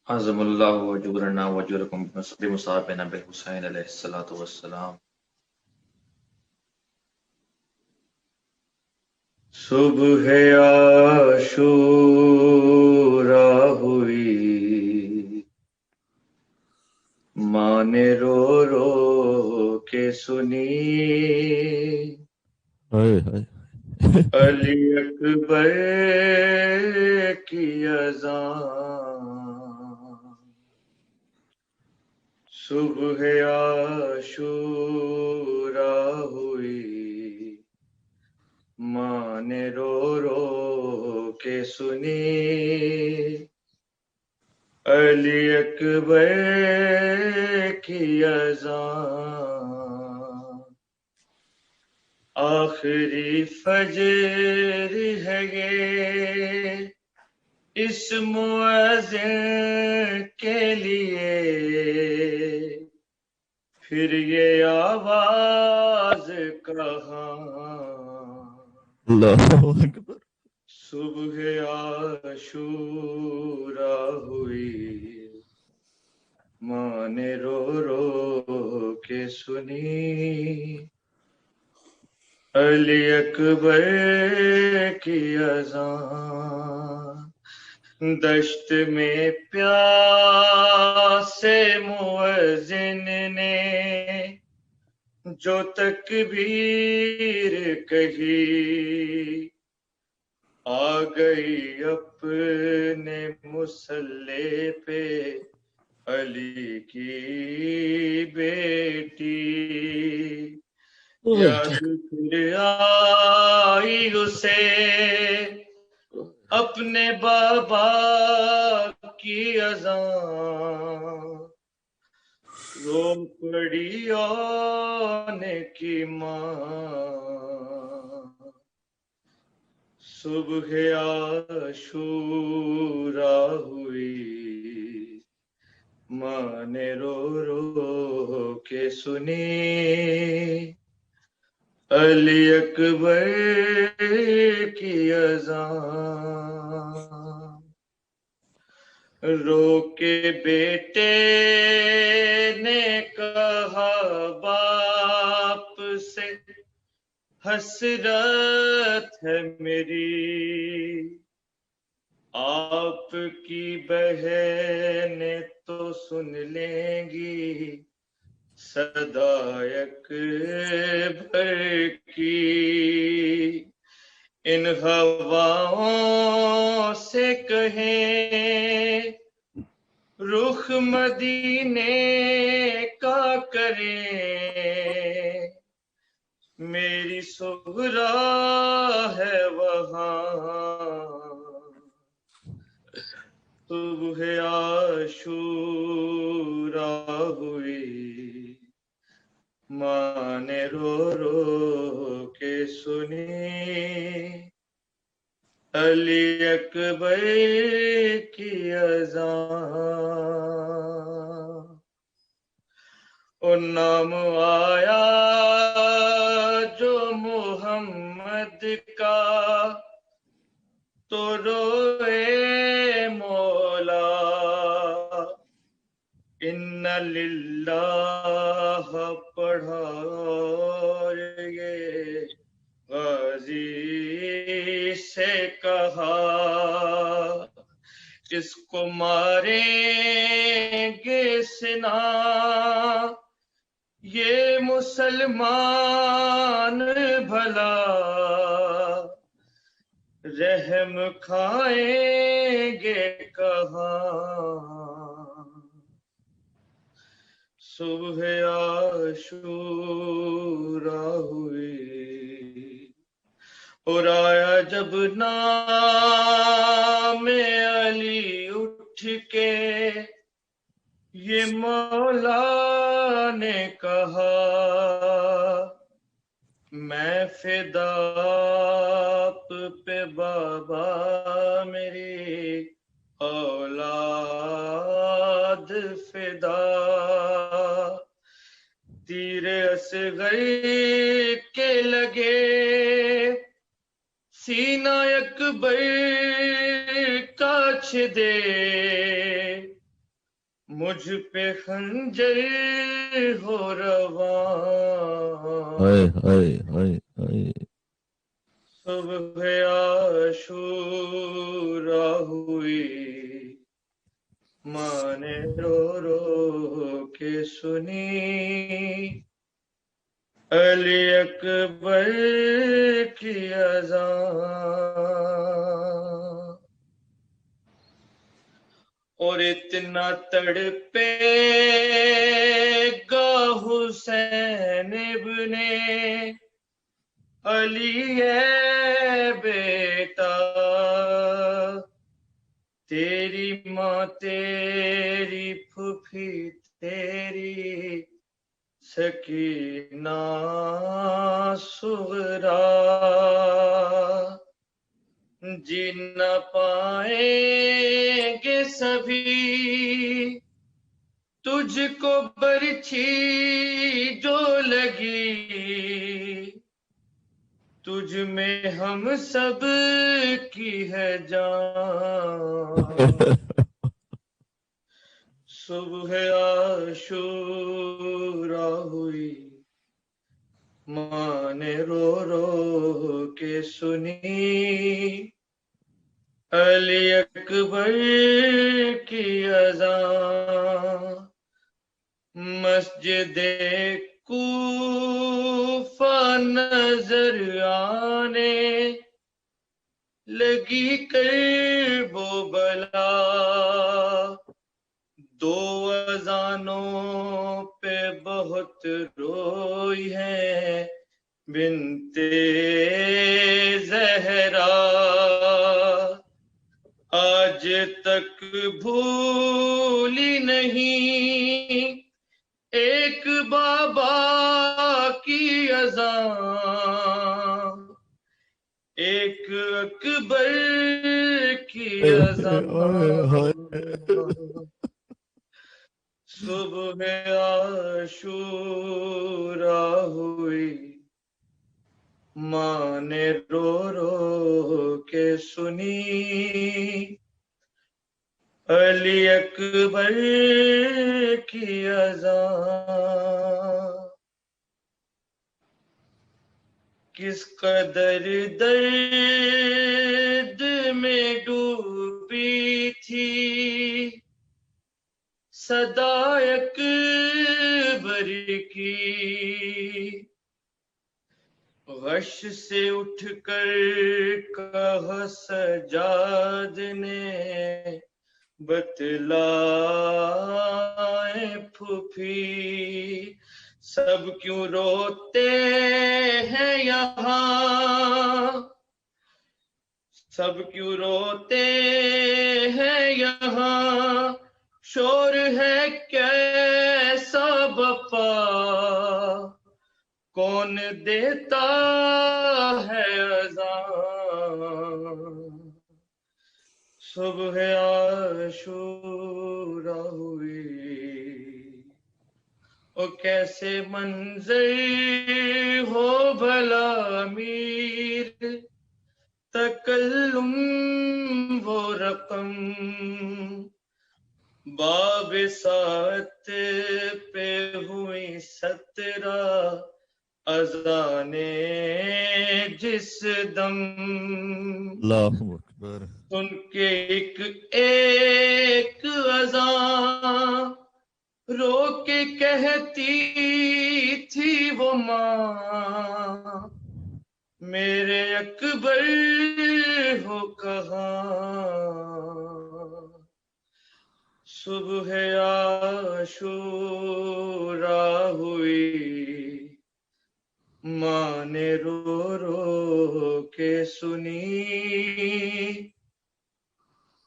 عظم اللہ وجورنا وجورکم بمصابنا بالحسین علیہ الصلوۃ والسلام۔ صبح عاشورا ہوئی، ماں نے رو رو کے سنی، ہائے ہائے علی اکبر کی اذان۔ صبح عاشورا ہوئی، ماں نے رو رو کے سنی، علی اکبر کی اذان۔ آخری فجر ہے یہ اس مؤذن کے لیے، پھر یہ آواز کہاں۔ اللہ اکبر۔ صبح عاشورا ہوئی، ماں نے رو رو کے سنی، علی اکبر کی اذان۔ دشت میں پیاسے مؤذن نے جو تکبیر کہی، آ گئی اپنے مصلی پہ علی کی بیٹی، یاد پھر آئی اسے اپنے بابا کی اذان۔ رو پڑی اون کی ماں، صبح عاشورا ہوئی، ماں نے رو رو کے سنی، علی اکبر کی اذان۔ رو کے بیٹے نے کہا باپ سے، حسرت ہے میری، آپ کی بہنیں تو سن لیں گی صدا اکبر کی، ان ہواؤں سے کہیں رخ مدینے کا کریں، میری صغرا ہے وہاں۔ صبح عاشورا ہوئی، ماں نے رو رو کے سنی، علی اکبر کی اذان۔ اور نام آیا جو محمد کا تو روئے مولا، ان للہ پڑھا اور یہ غازی سے کہا، اس کو ماریں گے سنا یہ مسلمان بھلا، رحم کھائیں گے کہاں۔ صبح عاشورا ہوئی، اور آیا جب نام علی اٹھ کے، یہ مولا نے کہا میں فدا آپ پہ بابا میری اولاد فدا، تیر اصغر کے لگے سینہ اکبر کا چھدے، مجھ پہ خنجر ہو رواں ہائے ہائے ہائے ہائے صبح عاشورا ہوئی ماں نے رو رو کے سنی علی اکبر کی اذان اور اتنا تڑپے گا حسین ابن علی ہے بیٹا تیری ماں تیری پھوپھی تیری سکینہ صغرا جی نہ پائیں گے سبھی تجھ کو برچھی جو لگی تجھ میں ہم سب کی ہے جان صبح عاشورا ہوئی ماں نے رو رو کے سنی علی اکبر کی اذان مسجد کوفہ نظر آنے لگی کرب و بلا دو اذانوں پہ بہت روئی ہے بنت زہرا آج تک بھولی نہیں ایک بابا کی اذان ایک اکبر کی اذان صبح عاشورا ہوئی ماں نے رو رو کے سنی علی اکبر کی اذان کس قدر درد میں ڈوبی تھی صدا اکبر کی غش سے اٹھ کر کہا سجاد نے بتلائے پھوپھی سب کیوں روتے ہیں یہاں سب کیوں روتے ہیں یہاں شور ہے کیسا بپا کون دیتا ہے اذان صبح عاشورا ہوئی او کیسے منظر ہو بھلا امیر تکلم وہ رقم باب سات پہ ہوئی 17 اذانیں جس دم اللہ اکبر سن کے ایک اذان رو کے کہتی تھی وہ ماں میرے اکبر ہو کہاں صبح عاشورا ہوئی ماں نے رو رو کے سنی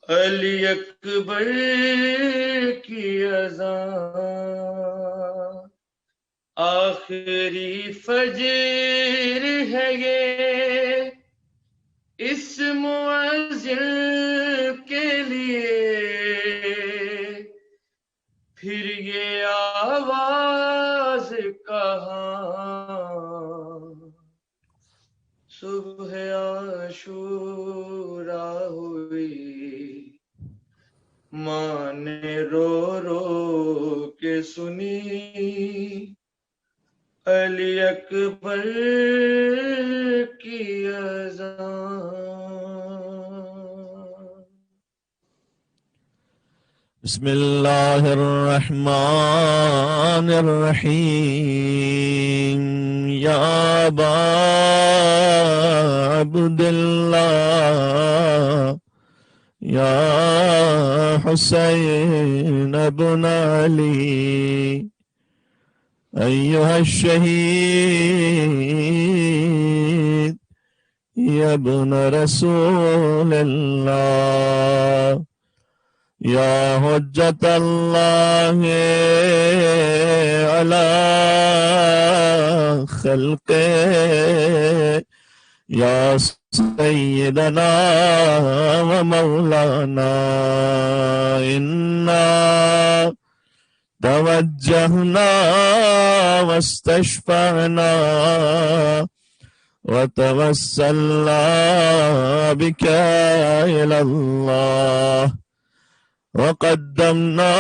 علی اکبر کی اذان آخری فجر ہے یہ اس مؤذن کے لیے پھر یہ آواز کہاں صبح عاشورا ہوئی ماں نے رو رو کے سنی علی اکبر کی اذان. بسم اللہ الرحمن الرحیم یا ابا عبداللہ یا حسین ابن علی ایہا الشہید یا ابن رسول اللہ یا حجت اللہ علی خلق یا سیدنا و مولانا انا توجہنا واستشفعنا وتوسلنا بك إلى الله وقدمناك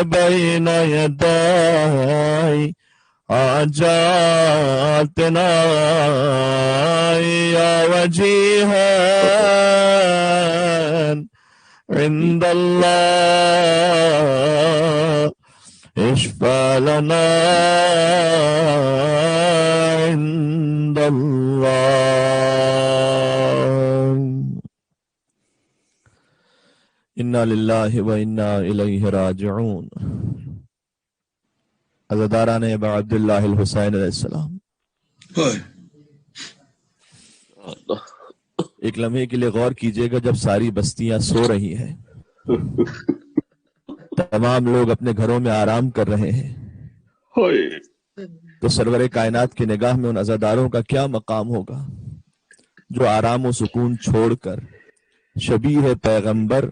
بين يدي حاجاتنا يا وجيها عند الله اشفع لنا عند الله. انا للہ و انا الیہ راجعون. عزاداران ابا عبداللہ الحسین علیہ السلام، ایک لمحے کے لیے غور کیجئے گا، جب ساری بستیاں سو رہی ہیں، تمام لوگ اپنے گھروں میں آرام کر رہے ہیں، تو سرور کائنات کی نگاہ میں ان عزاداروں کا کیا مقام ہوگا جو آرام و سکون چھوڑ کر شبیہ پیغمبر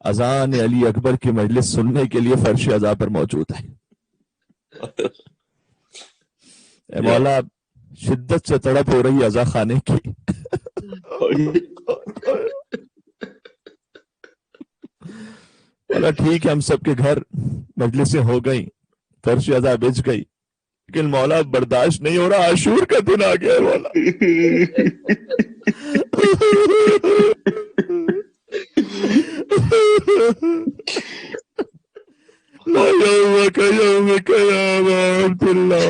اذان علی اکبر کی مجلس سننے کے لیے فرش عزا پر موجود ہے. اے مولا، شدت سے تڑپ ہو رہی عزا خانے کی. مولا ٹھیک ہے، ہم سب کے گھر مجلسیں ہو گئیں، فرش عزا بچ گئی، لیکن مولا برداشت نہیں ہو رہا، عاشور کا دن آ گیا ہے مولا. لا یومک یومک یا عبداللہ.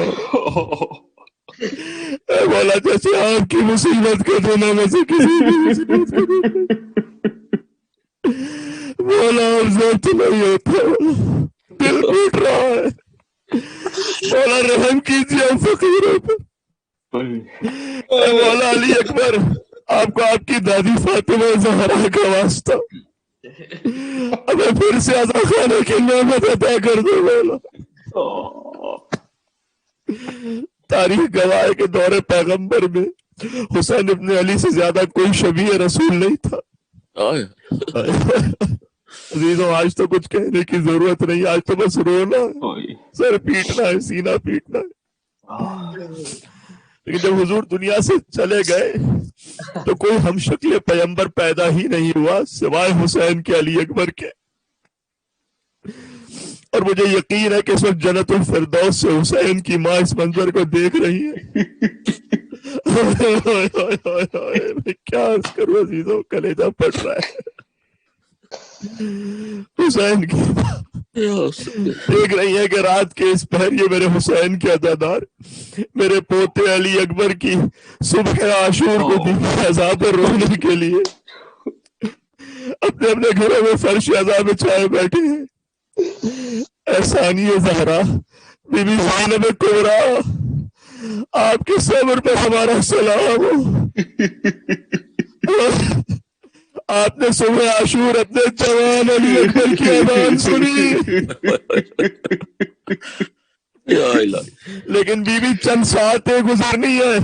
اے مولا جیسے آپ کی مصیبت کا دن ہے ویسے کسی کی مصیبت کا دن ہے. مولا اب ضبط نہیں ہوتا، دل ٹوٹ رہا ہے. مولا رحم کیجیے ہم فقیروں پر. اے مولا علی اکبر، آپ کو آپ کی دادی فاطمہ زہرا کا واسطہ ہمیں پھر سے عزا خانے کی نعمت عطا کر دو مولا. تاریخ گواہ ہے کہ دور پیغمبر میں حسین ابن علی سے زیادہ کوئی شبیہ رسول نہیں تھا. عزیزوں، آج تو کچھ کہنے کی ضرورت نہیں، آج تو بس رونا ہے، سر پیٹنا ہے، سینہ پیٹنا ہے. لیکن جب حضور دنیا سے چلے گئے تو کوئی ہم شکل پیغمبر پیدا ہی نہیں ہوا سوائے حسین کے، علی اکبر کے. اور مجھے یقین ہے کہ اس وقت جنت الفردوس سے حسین کی ماں اس منظر کو دیکھ رہی ہے. میں کیا عرض کروں عزیزوں، کلیجہ پھٹ رہا ہے. حسین کی دیکھ رہی ہے کہ رات کے اس پہر یہ میرے حسین کے عزادار میرے پوتے علی اکبر کی صبح عاشور کو دی عزا پر رونے کے لیے اپنے اپنے گھروں میں فرش عزا بچھائے بیٹھے ہیں. اے ثانی زہرا، بی بی زینب کبریٰ، آپ کے صبر پہ ہمارا سلام ہو. آپ نے صبح عاشور اپنے جوان علی اکبر کی اذان سنی، لیکن بی بی چند ساعتیں گزرنی ہے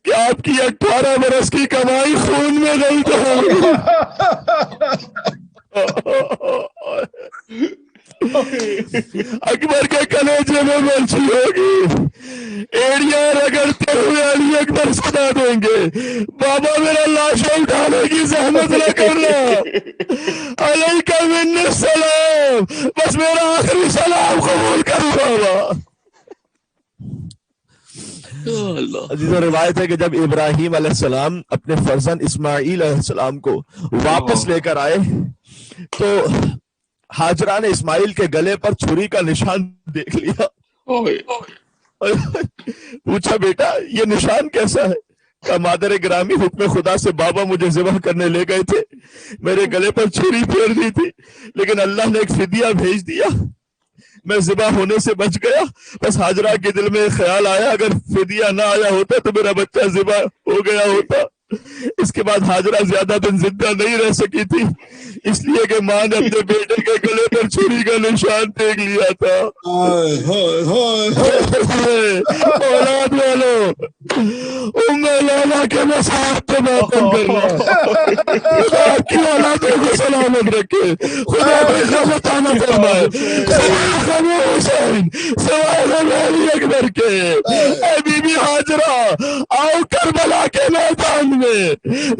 کہ آپ کی 18 برس کی کمائی خون میں غلط ہوگی. اکبر کے کلیجے میں مرچی ہوگی. ایڑیاں رگڑتے ہوئے علی اکبر سنا دیں گے، بابا میرا لاشوں اٹھانے کی زحمت نہ کرنا. علیک منی السلام، بس میرا آخری سلام قبول کرو بابا۔ عزیزو روایت ہے کہ جب ابراہیم علیہ السلام اپنے فرزند اسماعیل علیہ السلام کو واپس لے کر آئے تو ہاجرہ نے اسماعیل کے گلے پر چھری کا نشان دیکھ لیا، پوچھا بیٹا یہ نشان کیسا ہے؟ کہا مادر گرامی حکم خدا سے بابا مجھے ذبح کرنے لے گئے تھے، میرے گلے پر چھری پھیر دی تھی، لیکن اللہ نے ایک فدیہ بھیج دیا، میں ذبح ہونے سے بچ گیا۔ بس ہاجرہ کے دل میں خیال آیا اگر فدیہ نہ آیا ہوتا تو میرا بچہ ذبح ہو گیا ہوتا۔ اس کے بعد ہاجرہ زیادہ دن زندہ نہیں رہ سکی تھی، اس لیے کہ ماں نے اپنے بیٹے کے گلے پر چھری کا نشان دیکھ لیا تھا۔ اولاد والو ام لالا کے مسائل کو معطل کرنا، خدا آپ کی اولادوں کو سلامت رکھے، خدا کو حفاظت عطا فرمائے، سوائے غم حسین، سوائے غم علی اکبر کے۔ اے بی بی ہاجرہ آؤ کربلا کے میدان میں،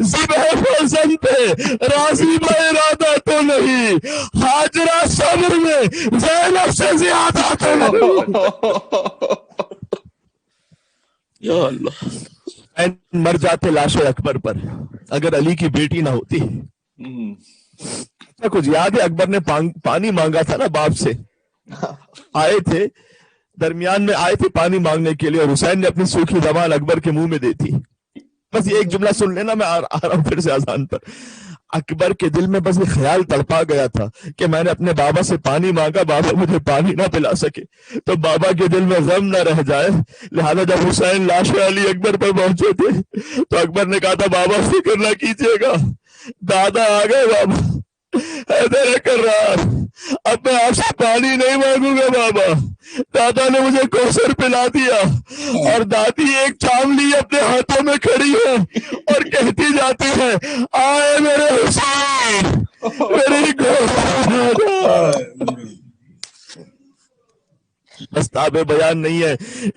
ذبح فرزند پہ راضی با ارادہ تو نہیں، ہاجرہ صبر میں زینب سے زیادہ تو نہیں۔ یا اللہ، مر جاتے لاش اکبر پر اگر علی کی بیٹی نہ ہوتی۔ کچھ یاد ہے اکبر نے پانی مانگا تھا نا باپ سے، آئے تھے درمیان میں آئے تھے پانی مانگنے کے لیے، اور حسین نے اپنی سوکھی زبان اکبر کے منہ میں دی تھی۔ بس یہ ایک جملہ سن لینا، میں آ رہا ہوں پھر سے اذان پر۔ اکبر کے دل میں بس یہ خیال تڑپا گیا تھا کہ میں نے اپنے بابا سے پانی مانگا، بابا مجھے پانی نہ پلا سکے تو بابا کے دل میں غم نہ رہ جائے، لہذا جب حسین لاش علی اکبر پر پہنچے تھے تو اکبر نے کہا تھا بابا فکر نہ کیجیے گا، دادا آ گئے بابا، حیدر کر رہا اب میں آپ سے پانی نہیں مانگوں گا بابا، دادا نے مجھے کوثر پلا دیا۔ اور دادی ایک چاولی اپنے ہاتھوں میں کھڑی ہے اور کہتی جاتی ہے آئے میرے حسین میری گود۔ استاب بیان نہیں ہے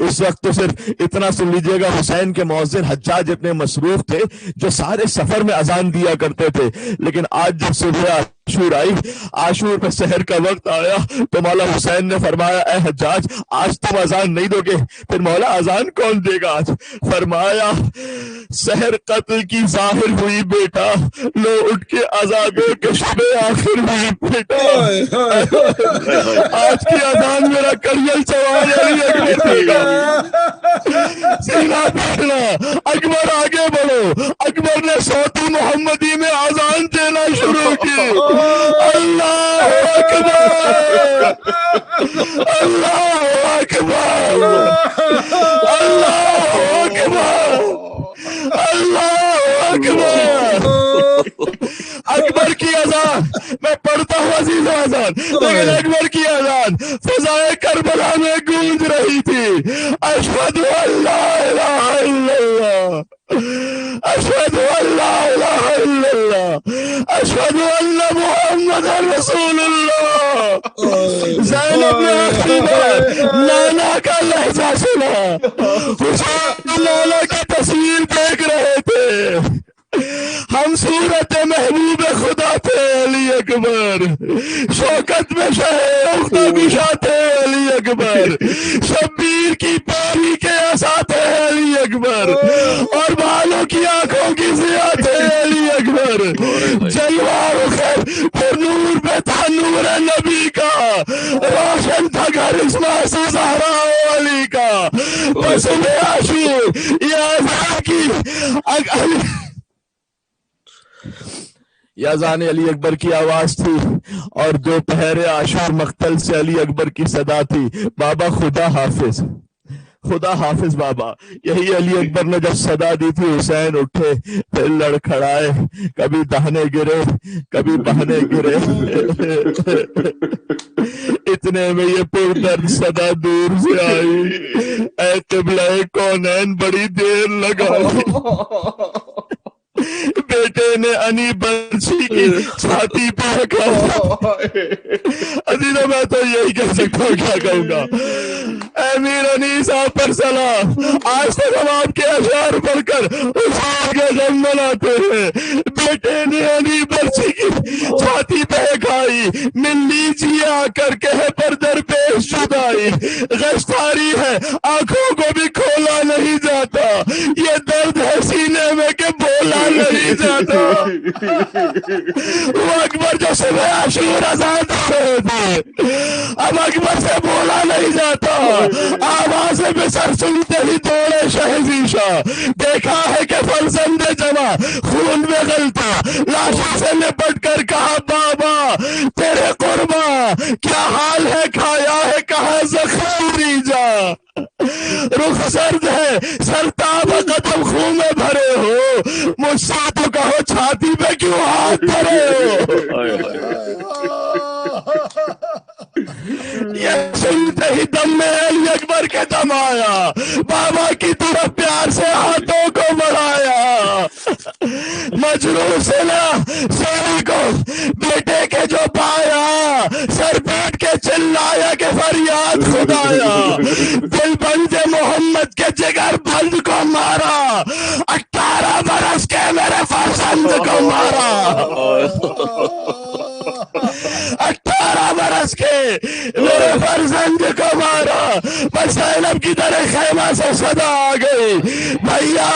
اس وقت، تو صرف اتنا سن لیجئے گا، حسین کے مؤذن حجاج اتنے مصروف تھے جو سارے سفر میں اذان دیا کرتے تھے، لیکن آج جب صبح عاشور آئی، عاشور میں سحر کا وقت آیا تو مولا حسین نے فرمایا اے حجاج آج تم اذان نہیں دو گے؟ پھر مولا اذان کون دے گا آج؟ فرمایا سحر قتل کی ظاہر ہوئی بیٹا، لو اٹھ کے اذان دو کہ شب آخر ہوئی بیٹا۔ آج کی اذان میرا کریل سوال علی اکبر دے گا، سینہ پھیرنا، اکبر آگے بڑھو۔ اکبر نے صوتی محمدی میں اذان دینا شروع کی، اللہ اکبر اللہ اکبر اللہ اکبر اللہ اکبر۔ اکبر کی اذان میں پڑھتا ہوں عزیز اذان، لیکن اکبر کی اذان فضائے کربلا میں گونج رہی تھی، اشہد ان لا الہ الا اللہ، اشہد ان لا الہ الا اللہ، اشہد ان محمد رسول اللہ۔ زینب نے آخری بار لالا کا لہجہ سنا، حسین لالا کی تصویر دیکھ رہے تھے، ہم صورت محبوب خدا تھے علی اکبر، شوکت میں شہ گشا تھے علی اکبر، شبیر کی پاری کے عصا تھے علی اکبر، اور بالوں کی آنکھوں کی ضیا تھے علی اکبر، جلوہ و خیر پر نور پہ تھا نور نبی کا، روشن تھا گھر اسماء سے زہرا علی کا، بس عاشور یہ اذان کی یہ اذان علی اکبر کی آواز تھی، اور دوپہر عاشور مقتل سے علی اکبر کی صدا تھی، بابا خدا حافظ خدا حافظ بابا۔ یہی علی اکبر نے جب صدا دی تھی حسین اٹھے پھر لڑکھڑائے، کبھی دہنے گرے کبھی بہنے گرے، اتنے میں یہ پردرد صدا دور سے آئی، اے قبلہ کونین بڑی دیر لگائی۔ بیٹے نے انی بنسی کی چھاتی پہ رکھا۔ عزیزوں میں تو یہی کہہ سکتا ہوں، کیا کہوں گا، امیر انیس آپ پر سلام. آج تک ہم آپ کے اشعار پڑھ کر حسین کا غم مناتے ہیں. بیٹے نے علی برچی کی چھاتی پہ کھائی, مل لیجیے آ کر کہے پر در پیش جدائی. غشتاری ہے آنکھوں کو بھی کھولا نہیں جاتا, یہ درد ہے سینے میں کہ بولا نہیں جاتا. وہ اکبر جو صبح عاشور اذان دے رہے تھے, اب اکبر سے بولا نہیں جاتا. آواز میں سر سنتے ہی دوڑے شہزیشا, دیکھا ہے کہ فرزند جمع خون میں غلطا. لاشوں سے لپٹ کر کہا بابا تیرے قربا کیا حال ہے, کھایا ہے کہاں زخم ریجا. رخ سرد ہے سرتاب قدم خون میں بھرے ہو, مجھ سے تو کہو چھاتی پہ کیوں ہاتھ دھرے ہو. یہ سنتے ہی دم میں علی اکبر کے دم آیا, بابا کی طرف پیار سے ہاتھوں کو بڑھایا. مجروح سے نہ سوری کو بیٹے کے جو پایا, سر پیٹ کے چلایا کہ فریاد خدایا. دل بند محمد کے جگر بند کو مارا, 18 برس کے میرے فرزند کو مارا. 18 برس کے میرے فرزند کو مارا. بس زینب کی طرح خیمہ سے صدا آ گئی, بھیا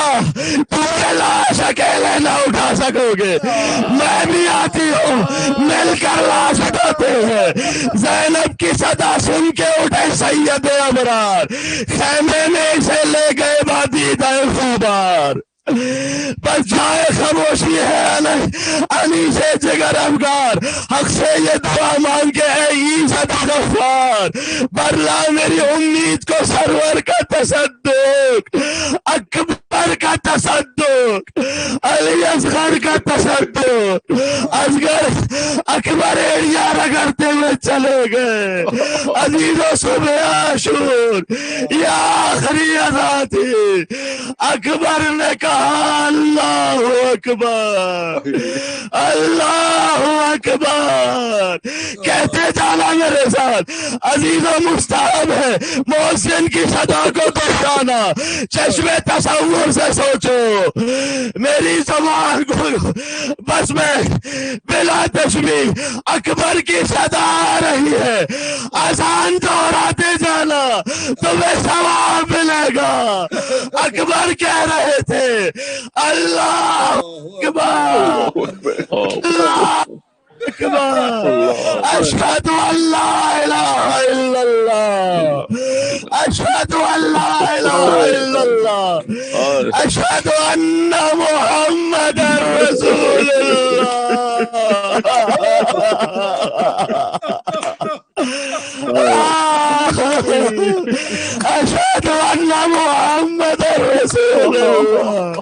تمہیں لاش اکیلے نہ اٹھا سکو گے, میں بھی آتی ہوں مل کر لاش اٹھاتے ہیں. زینب کی صدا سن کے اٹھے سید ابرار, خیمے میں اسے لے گئے بادیدہ خوبار. بس جائے خاموشی ہے انی سے جگر افگار, حق سے یہ دعا مانگ کے ہے عیسیٰ غفار. برلا میری امید کو سرور کا تصدق, اکبر کا تصدق, علی اصغر کا تصدق. اصغر اکبر ایڑیا رگڑتے ہوئے چلے گئے. عزیزو صبح عاشور یہ آخری ادا تھی. اکبر نے کہا اللہ اکبر اللہ اکبر. کہتے جانا میرے ساتھ, عزیز و مستحب ہے محسن کی صدا کو دہرانا. چشم تصور سے سوچو میری زبان کو, بس میں بلا تشبیہ اکبر کی صدا آ رہی ہے. اذان دہراتے جانا تمہیں ثواب ملے گا. اکبر کہہ رہے تھے اللہ اکبر اللہ اکبر, اشہد ان لا الہ الا اللہ, اشہد ان لا الہ الا اللہ, اشہد ان محمد رسول اللہ, اشہد ان محمد رسول اللہ.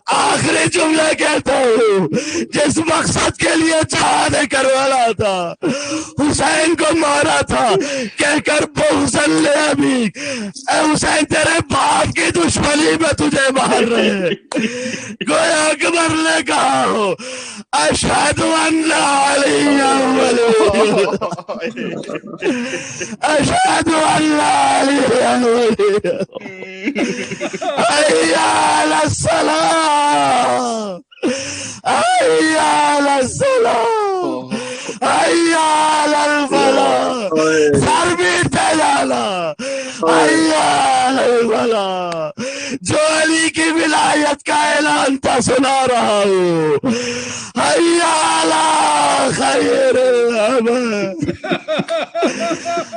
آخری جملہ کہتا ہوں جس مقصد کے لیے جہاد کروانا تھا, حسین کو مارا تھا کہہ کر بغضاً لأبی, اے حسین تیرے باپ کی دشمنی میں تجھے مار رہے ہیں. گویا اکبر نے کہا ہو اشہد ان علی ولی, اشہد ان علی ولی, حی علی الصلاة, حی علی الصلاة, حی علی الفلاح. سر بیٹھے جانا, حی علی الفلاح. جو علی کی ولایت کا اعلان تھا سنا رہا ہوں, حی علی خیر العمل,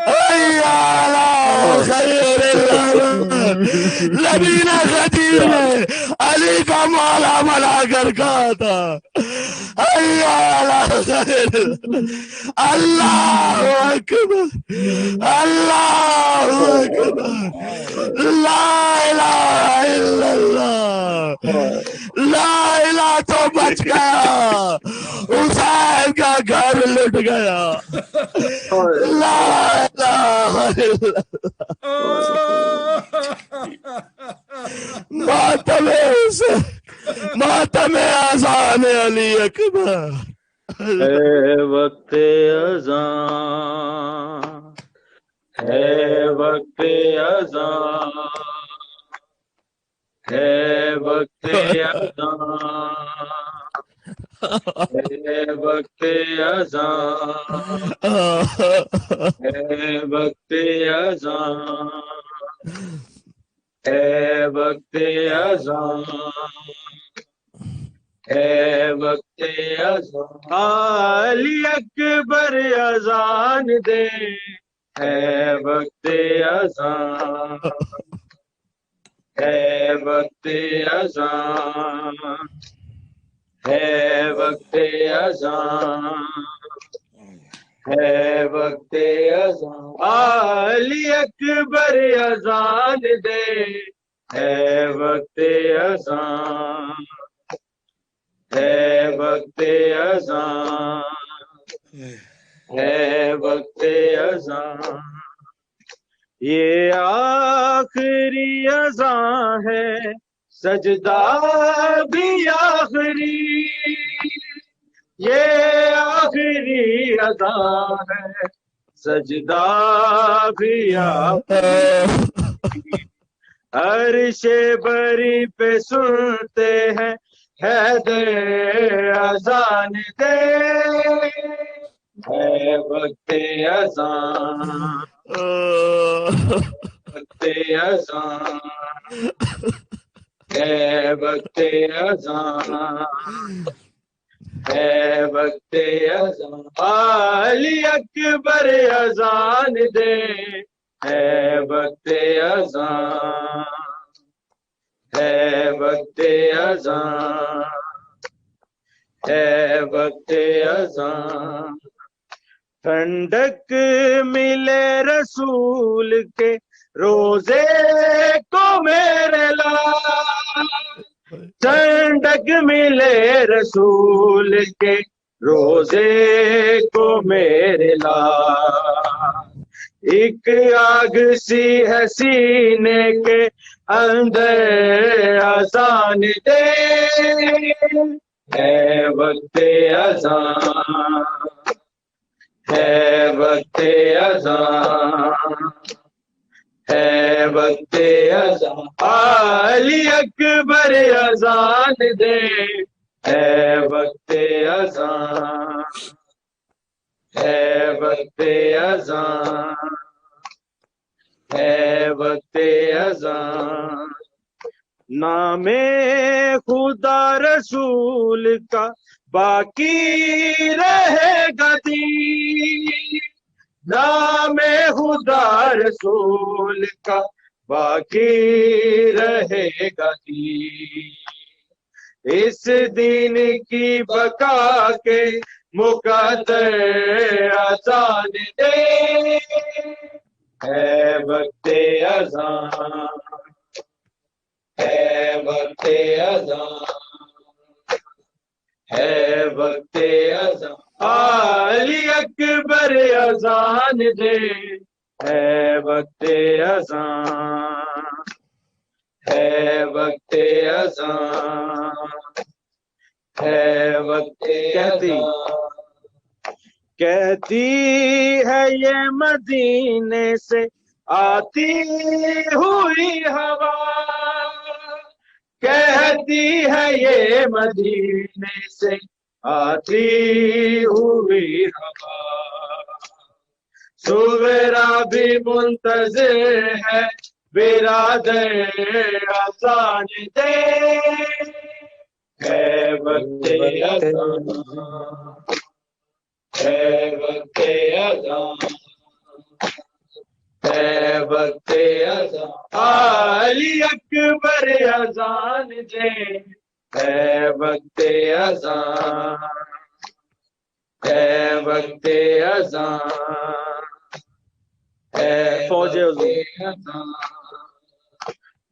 حی علی خیر العمل. نبینا خطیر نے علی کا مولا بنا کر کہا تھا حی علی خیر, اللہ اکبر اللہ اکبر, لا الہ الا اللہ, لا الہ تو بچ گیا, حسین کا گھر لٹ گیا. لا الہ الا ماتم حسین, ماتم اذان علی اکبر. ہے وقت اذان, ہے وقت وقت اذان ہے وقت اذان ہے وقت اذان ہے وقت اذان علی اکبر اذان دے ہے وقت اذان ہے وقت اذان ہے وقت اذان ہے وقت اذان علی اکبر اذان دے ہے وقت اذان ہے وقت اذان ہے وقت اذان یہ آخری اذان ہے سجدہ بھی آخری یہ آخری اذان ہے سجدہ بھی آخری عرش بری پہ سنتے ہیں حیدر اذان دے ہے وقت اذان وقت اذان ہے وقت اذان ہے وقت اذان علی اکبر اذان دے ہے وقت اذان ہے وقت اذان ہے وقت اذان ٹھنڈک ملے رسول کے روزے کو میرے لال ٹھنڈک ملے رسول کے روزے کو میرے لال ایک آگ سی ہے سینے کے اندر اذان دے ہے وقت اذان ہے وقت اذان ہے وقت اذان علی اکبر اذان دے ہے وقت اذان ہے وقت اذان ہے وقت اذان نام خدا رسول کا باقی رہے گا دین نام خدا رسول کا باقی رہے گا دین اس دین کی بقا کے مقدر اذان دے ہے وقت اذان ہے وقت اذان ہے وقت اذان علی اکبر اذان دے ہے وقت اذان ہے وقت اذان ہے وقت کہتی ہے یہ مدینے سے آتی ہوئی ہوا کہتی ہے یہ مدینے سے آتی ہوئی ہوا سغرا بھی منتظر ہے برادر اذان دے ہے وقت اذان ہے وقت اذان ہے وقت اذان علی اکبر اذان دے ہے وقت اذان ہے وقت اذان ہے فوج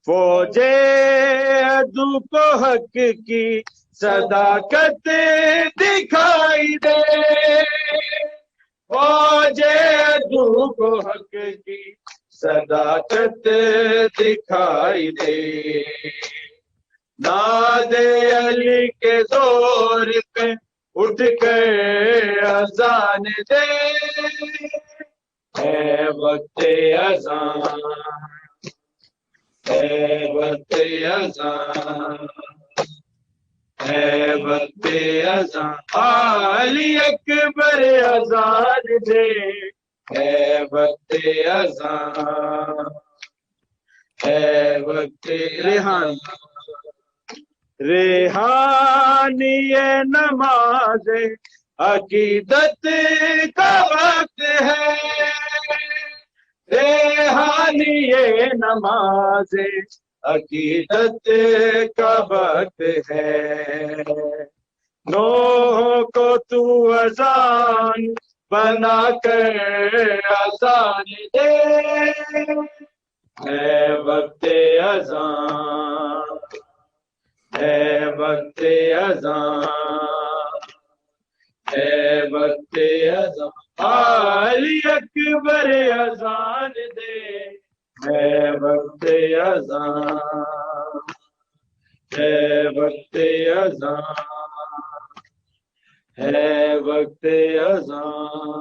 فوجے عدو کو حق کی صداقت دکھائی دے فوجے عدو کو حق کی صداقت دکھائی دے ناد علی کے زور پہ اٹھ کر اذان دے ہے وقت اذان ہے وقت اذان ہے وقت اذان علی اکبر اذان دے ہے وقت اذان ہے وقت ریحان ریحانی نماز عقیدت کا وقت ہے ریحانی نماز عقیدت کا وقت ہے نوح کو تو اذان بنا کر اذان دے ہے وقت اذان ہے وقت اذان ہے وقت اذان علی اکبر اذان دے ہے وقت اذان ہے وقت اذان ہے وقت اذان